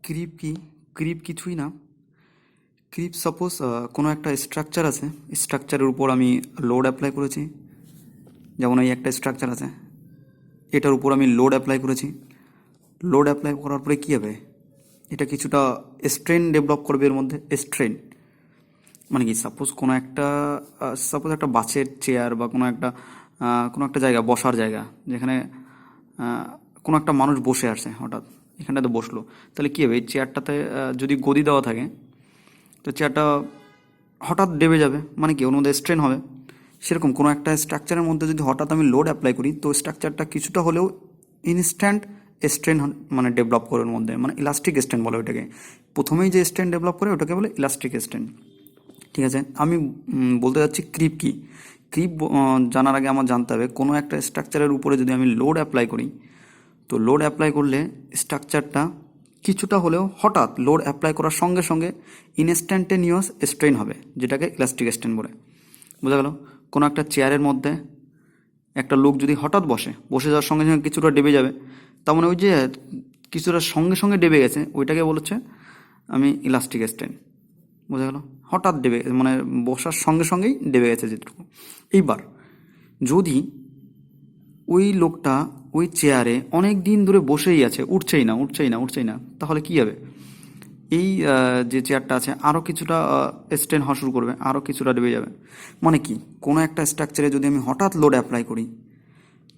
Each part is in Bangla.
ক্রিপ কি? ক্রিপ কিছুই না। ক্রিপ সাপোজ কোনো একটা স্ট্রাকচার আছে, স্ট্রাকচারের উপর আমি লোড অ্যাপ্লাই করেছি। যেমন এই একটা স্ট্রাকচার আছে, এটার উপর আমি লোড অ্যাপ্লাই করেছি। লোড অ্যাপ্লাই করার পরে কী হবে? এটা কিছুটা স্ট্রেন ডেভেলপ করবে এর মধ্যে। স্ট্রেন মানে কি? সাপোজ একটা বাসের চেয়ার বা কোনো একটা জায়গা, বসার জায়গা, যেখানে কোনো একটা মানুষ বসে আছে, হঠাৎ এখানটাতে বসলো, তাহলে কী হবে? এই চেয়ারটাতে যদি গদি দেওয়া থাকে, তো চেয়ারটা হঠাৎ দেবে যাবে, মানে কি ওর মধ্যে স্ট্রেন হবে। সেরকম কোনো একটা স্ট্রাকচারের মধ্যে যদি হঠাৎ আমি লোড অ্যাপ্লাই করি, তো স্ট্রাকচারটা কিছুটা হলেও ইনস্ট্যান্ট স্ট্রেন মানে ডেভেলপ করে ওর মধ্যে, মানে ইলাস্টিক স্ট্রেন বলে ওটাকে। প্রথমেই যে স্ট্রেন ডেভেলপ করে ওটাকে বলে ইলাস্টিক স্ট্রেন। ঠিক আছে, আমি বলতে যাচ্ছি ক্রিপ কি। ক্রিপ জানার আগে আমার জানতে হবে কোনো একটা স্ট্রাকচারের উপরে যদি আমি লোড অ্যাপ্লাই করি, তো লোড অ্যাপ্লাই করলে স্ট্রাকচারটা কিছুটা হলেও হঠাৎ লোড অ্যাপ্লাই করার সঙ্গে সঙ্গে ইনস্ট্যান্টেনিয়াস স্ট্রেন হবে, যেটাকে ইলাস্টিক স্ট্রেন বলে। বোঝা গেল? কোনো একটা চেয়ারের মধ্যে একটা লোক যদি হঠাৎ বসে যাওয়ার সঙ্গে সঙ্গে কিছুটা ডেবে যাবে, তার মানে ওই যে কিছুটা সঙ্গে সঙ্গে ডেবে গেছে, ওইটাকে বলেছে আমি ইলাস্টিক স্ট্রেন। বোঝা গেল? হঠাৎ ডেবে, মানে বসার সঙ্গে সঙ্গেই ডেবে গেছে যেটুকু। এইবার যদি ওই লোকটা ওই চেয়ারে অনেক দিন ধরে বসেই আছে, উঠছেই না, তাহলে কি হবে? এই যে চেয়ারটা আছে আরও কিছুটা স্ট্রেন হওয়া শুরু করবে, আরও কিছুটা ডেবে যাবে। মানে কি, কোনো একটা স্ট্রাকচারে যদি আমি হঠাৎ লোড অ্যাপ্লাই করি,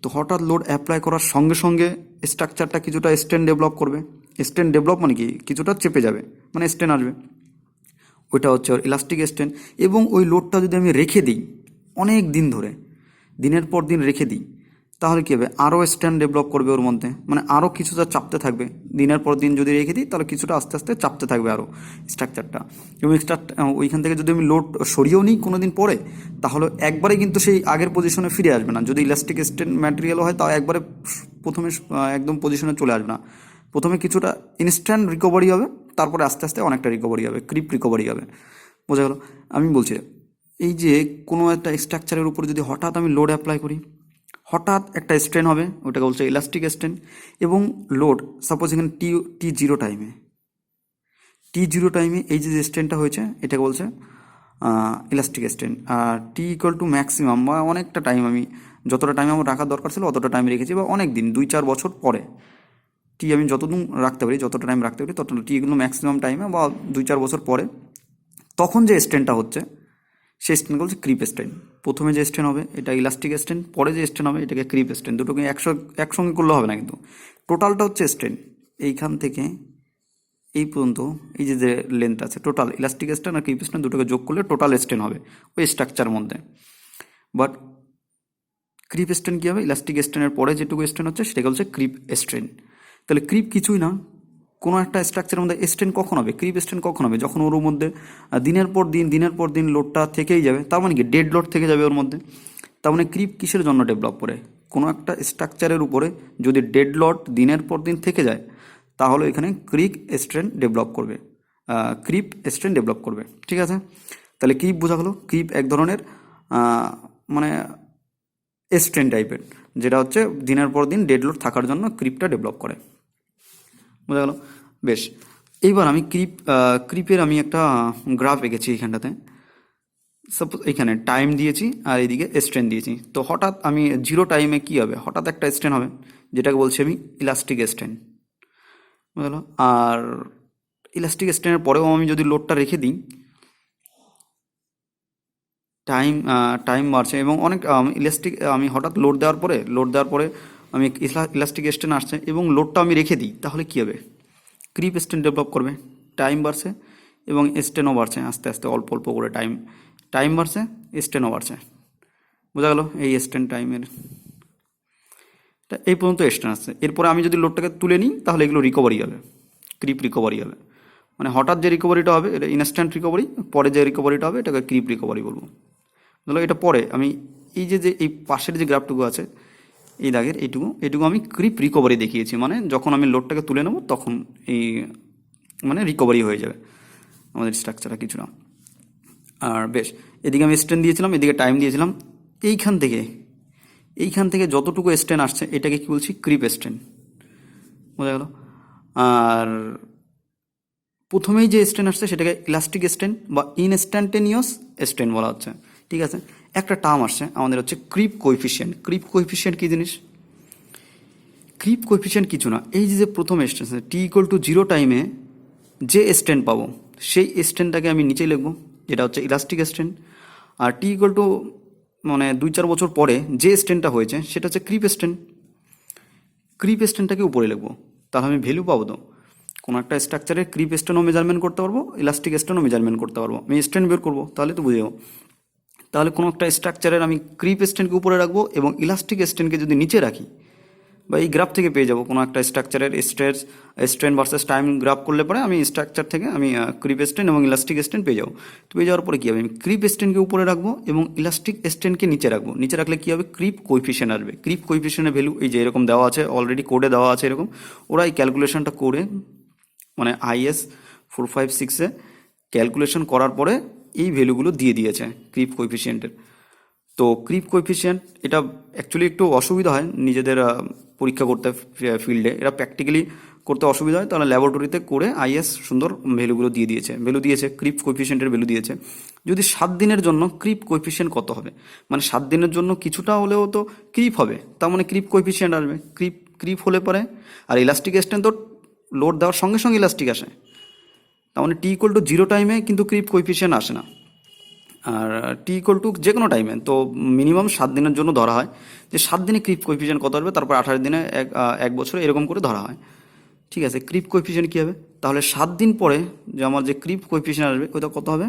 তো হঠাৎ লোড অ্যাপ্লাই করার সঙ্গে সঙ্গে স্ট্রাকচারটা কিছুটা স্ট্রেন ডেভেলপ করবে। স্ট্রেন ডেভেলপ মানে কি, কিছুটা চেপে যাবে, মানে স্ট্রেন আসবে। ওইটা হচ্ছে ওর ইলাস্টিক স্ট্রেন। এবং ওই লোডটা যদি আমি রেখে দিই অনেক দিন ধরে, দিনের পর দিন রেখে দিই, তাহলে কী হবে? আরও স্ট্রেন ডেভেলপ করবে ওর মধ্যে, মানে আরও কিছুটা চাপতে থাকবে। দিনের পর দিন যদি রেখে দিই, তাহলে কিছুটা আস্তে আস্তে চাপতে থাকবে আরও স্ট্রাকচারটা। এবং ওইখান থেকে যদি আমি লোড সরিয়েও নিই কোনো দিন পরে, তাহলে একবারে কিন্তু সেই আগের পজিশনে ফিরে আসবে না। যদি ইলাস্টিক স্ট্রেন ম্যাটেরিয়াল হয়, তাও একবারে প্রথমে একদম পজিশনে চলে আসবে না। প্রথমে কিছুটা ইনস্ট্যান্ট রিকভারি হবে, তারপরে আস্তে আস্তে অনেকটা রিকভারি হবে, ক্রিপ রিকভারি হবে। বোঝা গেল? আমি বলছি, এই যে কোনো একটা স্ট্রাকচারের উপর যদি হঠাৎ আমি লোড অ্যাপ্লাই করি, হঠাৎ একটা স্ট্রেন হবে, ওটাকে বলছে ইলাস্টিক স্ট্রেন। এবং লোড সাপোজ এখানে টি জিরো টাইমে এই যে স্ট্রেনটা হয়েছে, এটাকে বলছে ইলাস্টিক স্ট্রেন। আর টি ইকুয়াল টু ম্যাক্সিমাম, বা অনেকটা টাইম, আমি যতটা টাইম আমার রাখার দরকার ছিল অতটা টাইম রেখেছি, বা অনেক দিন, 2-4 বছর পরে টি আমি যতদিন রাখতে পারি, যতটা টাইম রাখতে পারি ততটা, টি এগুলো ম্যাক্সিমাম টাইমে বা 2-4 বছর পরে, তখন যে স্ট্রেনটা হচ্ছে সেই স্ট্রেনকে বলছে ক্রিপ স্ট্রেন। প্রথমে যে স্ট্রেন হবে এটা ইলাস্টিক স্ট্রেন, পরে যে স্ট্রেন হবে এটাকে ক্রিপ স্ট্রেন। দুটোকে একসঙ্গে করলে হবে না, কিন্তু টোটালটা হচ্ছে স্ট্রেন। এইখান থেকে এই পর্যন্ত এই যে যে লেন্থ আছে, টোটাল ইলাস্টিক স্ট্রেন আর ক্রিপ স্ট্রেন দুটোকে যোগ করলে টোটাল স্ট্রেন হবে ওই স্ট্রাকচারের মধ্যে। বাট ক্রিপ স্ট্রেন কী হবে? ইলাস্টিক স্ট্রেনের পরে যেটুকু স্ট্রেন হচ্ছে সেটাকে বলছে ক্রিপ স্ট্রেন। তাহলে ক্রিপ কিছুই না। কোনো একটা স্ট্রাকচারের মধ্যে স্ট্রেন কখন হবে, ক্রিপ স্ট্রেন কখন হবে? যখন ওর মধ্যে দিনের পর দিন লোডটা থেকেই যাবে। তার মানে কি, ডেড লোড থেকে যাবে ওর মধ্যে। তার মানে ক্রিপ কিসের জন্য ডেভেলপ করে? কোনো একটা স্ট্রাকচারের উপরে যদি ডেড লোড দিনের পর দিন থেকে যায়, তাহলে এখানে ক্রিপ স্ট্রেন ডেভেলপ করবে। ঠিক আছে, তাহলে ক্রিপ বোঝা হলো। ক্রিপ এক ধরনের মানে স্ট্রেন টাইপের, যেটা হচ্ছে দিনের পর দিন ডেড লোড থাকার জন্য ক্রিপটা ডেভেলপ করে। বোঝা গেল? বেশ, এইবার আমি ক্রিপের আমি একটা গ্রাফ এঁকেছি এখানটাতে। সাপোজ এখানে টাইম দিয়েছি আর এইদিকে স্ট্রেন দিয়েছি। তো হঠাৎ আমি জিরো টাইমে কী হবে? হঠাৎ একটা স্ট্রেন হবে, যেটাকে বলছি আমি ইলাস্টিক স্ট্রেন। বুঝলো? আর ইলাস্টিক স্ট্রেনের পরেও আমি যদি লোডটা রেখে দিই, টাইম টাইম বাড়ছে এবং অনেক আমি হঠাৎ লোড দেওয়ার পরে আমি ইলাস্টিক স্ট্রেন আসছে এবং লোডটা আমি রেখে দিই, তাহলে কী হবে? ক্রিপ স্ট্রেন ডেভেলপ করবে। টাইম বাড়ছে এবং স্ট্রেনও বাড়ছে, আস্তে আস্তে অল্প অল্প করে টাইম বাড়ছে, স্ট্রেনও বাড়ছে। বোঝা গেল? এই স্ট্রেন টাইমের এই পর্যন্ত স্ট্রেন আসছে। এরপরে আমি যদি লোডটাকে তুলে নিই, তাহলে এগুলো রিকভারি হবে, ক্রিপ রিকভারি হবে। মানে হঠাৎ যে রিকভারিটা হবে এটা ইনস্ট্যান্ট রিকভারি, পরে যে রিকভারিটা হবে এটাকে ক্রিপ রিকভারি বলবো। বুঝলো? এটা পরে আমি এই পাশের যে গ্রাফটুকু আছে, এই দাগের এইটুকু আমি ক্রিপ রিকভারি দেখিয়েছি। মানে যখন আমি লোডটাকে তুলে নেব তখন এই মানে রিকভারি হয়ে যাবে আমাদের স্ট্রাকচারটা কিছুটা। আর বেশ, এদিকে আমি স্ট্রেন দিয়েছিলাম, এদিকে টাইম দিয়েছিলাম। এইখান থেকে যতটুকু স্ট্রেন আসছে এটাকে কি বলছি? Creep strain. বোঝা গেল? আর প্রথমেই যে স্ট্রেন আসছে সেটাকে ইলাস্টিক স্ট্রেন বা ইনস্ট্যান্টেনিয়াস স্ট্রেন বলা হচ্ছে। ঠিক আছে, একটা টার্ম আসছে আমাদের হচ্ছে ক্রিপ কোএফিসিয়েন্ট। ক্রিপ কোএফিসিয়েন্ট কী জিনিস? ক্রিপ কোএফিসিয়েন্ট কিছু না, এই যে প্রথম স্ট্রেন টি ইকুয়াল টু 0 টাইমে যে স্ট্রেন পাবো সেই স্ট্রেনটাকে আমি নিচেই লিখবো, যেটা হচ্ছে ইলাস্টিক স্ট্রেন। আর টি ইকুয়াল টু মানে 2-4 বছর পরে যে স্ট্রেনটা হয়েছে সেটা হচ্ছে ক্রিপ স্ট্রেন। ক্রিপ স্ট্রেনটাকে উপরে লিখবো, তাহলে আমি ভ্যালু পাবো। তো কোনো একটা স্ট্রাকচারের ক্রিপ স্ট্রেনও মেজারমেন্ট করতে পারবো, ইলাস্টিক স্ট্রেনও মেজারমেন্ট করতে পারবো। আমি স্ট্রেন বের করবো, তাহলে তো বুঝে যাবো। তাহলে কোনো একটা স্ট্রাকচারের আমি ক্রিপ স্ট্রেনকে উপরে রাখবো এবং ইলাস্টিক স্ট্রেনকে যদি নিচে রাখি, বা এই গ্রাফ থেকে পেয়ে যাবো কোনো একটা স্ট্রাকচারের স্ট্রেন ভার্সেস টাইম গ্রাফ করলে পরে আমি স্ট্রাকচার থেকে আমি ক্রিপ স্ট্রেন এবং ইলাস্টিক স্ট্রেন পেয়ে যাবো। তো পেয়ে যাওয়ার পরে কী হবে, আমি ক্রিপ স্ট্রেনকে উপরে রাখবো এবং ইলাস্টিক স্ট্রেনকে নিচে রাখবো। নিচে রাখলে কী হবে, ক্রিপ কোএফিসিয়েন্ট আসবে। ক্রিপ কোএফিসিয়েন্টের ভ্যালু এই যে এরকম দেওয়া আছে, অলরেডি কোডে দেওয়া আছে এরকম। ওরা এই ক্যালকুলেশনটা করে মানে IS 456-এ ক্যালকুলেশন করার পরে এই ভ্যালুগুলো দিয়ে দিয়েছে ক্রিপ কোএফিসিয়েন্টের। তো ক্রিপ কোএফিসিয়েন্ট এটা অ্যাকচুয়ালি একটু অসুবিধা হয় নিজেদের পরীক্ষা করতে ফিল্ডে, এরা প্র্যাকটিক্যালি করতে অসুবিধা হয়, তাহলে ল্যাবরেটরিতে করে IS সুন্দর ভ্যালুগুলো দিয়ে দিয়েছে। ভ্যালু দিয়েছে, ক্রিপ কোএফিসিয়েন্টের ভ্যালু দিয়েছে। যদি 7 দিনের জন্য ক্রিপ কোএফিসিয়েন্ট কত হবে, মানে 7 দিনের জন্য কিছুটা হলেও তো ক্রিপ হবে, তার মানে ক্রিপ কোএফিসিয়েন্ট আসবে। ক্রিপ হলে পরে আর ইলাস্টিক স্ট্রেন তো লোড দেওয়ার সঙ্গে সঙ্গে ইলাস্টিক আসে, তার মানে টি ইকুয়াল টু 0 টাইমে কিন্তু ক্রিপ কোএফিসিয়েন্ট আসে না। আর টি ইকুয়াল টু যে কোনো টাইমে, তো মিনিমাম 7 দিনের জন্য ধরা হয় যে 7 দিনে ক্রিপ কোএফিসিয়েন্ট কত আসবে, তারপর 28 দিনে, এক বছরে এরকম করে ধরা হয়। ঠিক আছে, ক্রিপ কোএফিসিয়েন্ট কী হবে, তাহলে 7 দিন পরে যে আমার যে ক্রিপ কোএফিসিয়েন্ট আসবে ওইটা কত হবে,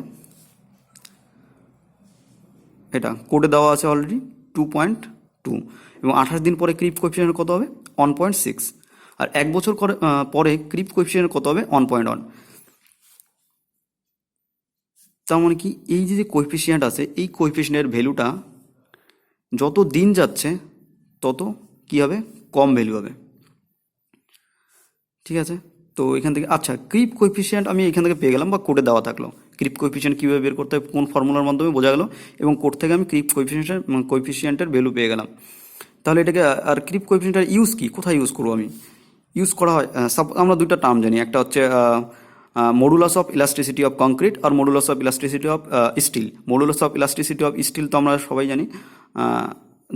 এটা কোডে দেওয়া আছে অলরেডি 2.2, এবং 28 দিন পরে ক্রিপ কোএফিসিয়েন্ট কত হবে 1.6, আর এক বছর পরে ক্রিপ কোএফিসিয়েন্ট কত হবে 1.1। তার মানে কি, এই যে কোএফিসিয়েন্ট আছে এই কোএফিসিয়েন্টের ভ্যালুটা যত দিন যাচ্ছে তত কি হবে, কম ভ্যালু হবে। ঠিক আছে, তো এখান থেকে আচ্ছা ক্রিপ কোএফিসিয়েন্ট আমি এখান থেকে পেয়ে গেলাম বা কোডে দেওয়া থাকলো। ক্রিপ কোএফিসিয়েন্ট কীভাবে বের করতে হয় কোন ফর্মুলার মাধ্যমে বোঝা গেল, এবং কোড থেকে আমি ক্রিপ কোএফিসিয়েন্টের ভ্যালু পেয়ে গেলাম। তাহলে এটাকে আর ক্রিপ কোএফিসিয়েন্টের ইউজ কি, কোথায় ইউজ করবো আমি? ইউজ করা হয় আমরা দুইটা টার্ম জানি, একটা হচ্ছে modulus of elasticity of concrete আর modulus of elasticity of steel. Modulus of elasticity of steel তো আমরা সবাই জানি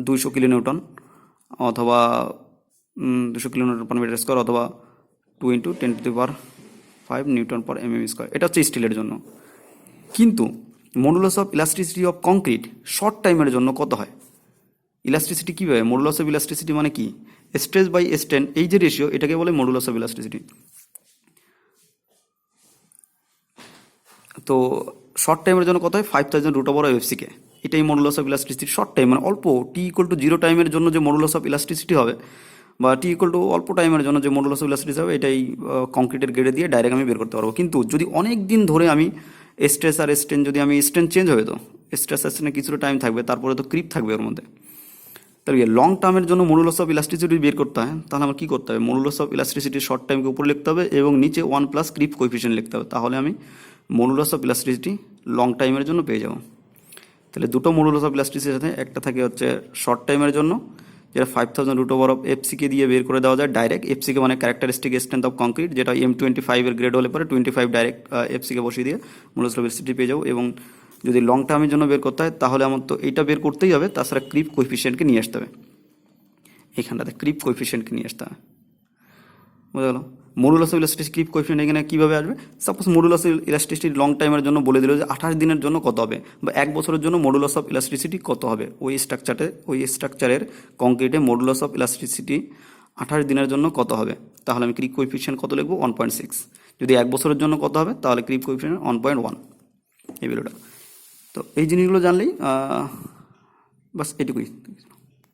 200 কিলো নিউটন, অথবা 200 kilo newton per metre square, অথবা 2 × 10⁵ নিউটন পার mm স্কোয়ার। এটা হচ্ছে স্টিলের জন্য। কিন্তু modulus of elasticity of concrete short টাইমের জন্য কত হয়? ইলাস্টিসিটি কীভাবে, মডুলাস অফ ইলাস্টিসিটি মানে কি, স্ট্রেস বাই স্ট্রেন, এই যে রেশিও এটাকে বলে মডুলাস অফ ইলাস্টিসিটি। তো শর্ট টাইমের জন্য কত হয় 5000√/fck, এটাই modulus of elasticity short time, মানে অল্প টি ইকুয়াল টু 0 টাইমের জন্য যে মডুলাস অফ ইলাস্টিসিটি হবে, বা টি ইকুয়াল টু অল্প টাইমের জন্য যে মডুলাস অফ ইলাস্টিসিটি হবে, এটাই কংক্রিটের গ্রেডে দিয়ে ডাইরেক্ট আমি বের করতে পারবো। কিন্তু যদি অনেক দিন ধরে আমি স্ট্রেস আর স্ট্রেন, যদি আমি স্ট্রেন চেঞ্জ হবে, তো স্ট্রেস আর স্ট্রেনে কিছুটা টাইম থাকবে, তারপরে তো ক্রিপ থাকবে ওর মধ্যে। তাহলে লং টার্মের জন্য মডুলাস অফ ইলাস্টিসিটি বের করতে হয়, তাহলে আমার কী করতে হবে, মডুলাস অফ ইলাস্টিসিটি শর্ট টাইমকে উপরে লিখতে হবে এবং নিচে 1+ ক্রিপ কোএফিসিয়েন্ট লিখতে হবে, তাহলে আমি মডুলাস অফ ইলাস্টিসিটি লং টাইমের জন্য পেয়ে যাব। তাহলে দুটো মডুলাস অফ ইলাস্টিসিটির সাথে একটা থাকে হচ্ছে শর্ট টাইমের জন্য, যেটা 5000√/fck দিয়ে বের করে দেওয়া যায় ডাইরেক্ট। fck মানে ক্যারেক্টারিস্টিক স্ট্রেংথ অফ কংক্রিট, যেটা M25 এর গ্রেড হলে পরে 25 ডাইরেক্ট fck বসিয়ে দিয়ে মডুলাস অফ ইলাস্টিসিটি পেয়ে যাবো। এবং যদি লং টার্মের জন্য বের করতে হয় তাহলে আমার তো এইটা বের করতেই হবে, তাছাড়া ক্রিপ কোএফিসিয়েন্টকে নিয়ে আসতে হবে, এখানটাতে ক্রিপ কোএফিসিয়েন্টকে নিয়ে আসতে হবে। বোঝা গেল? Modulus of elasticity creep coefficient এখানে কীভাবে আসবে, suppose modulus of elasticity long টাইমের জন্য বলে দিল যে 28 দিনের জন্য কত হবে, বা 1 বছরের জন্য মডুলাস অফ ইলাস্টিসিটি কত হবে, ওই স্ট্রাকচারের কংক্রিটে মডুলাস অফ ইলাস্টিসিটি 28 দিনের জন্য কত হবে, তাহলে আমি ক্রিপ কোএফিসিয়েন্ট কত লিখবো 1.6। যদি 1 বছরের জন্য কত হবে, তাহলে ক্রিপ কোএফিসিয়েন্ট 1.1, এই ভ্যালুটা। তো এই জিনিসগুলো জানলেই বাস এটুকুই।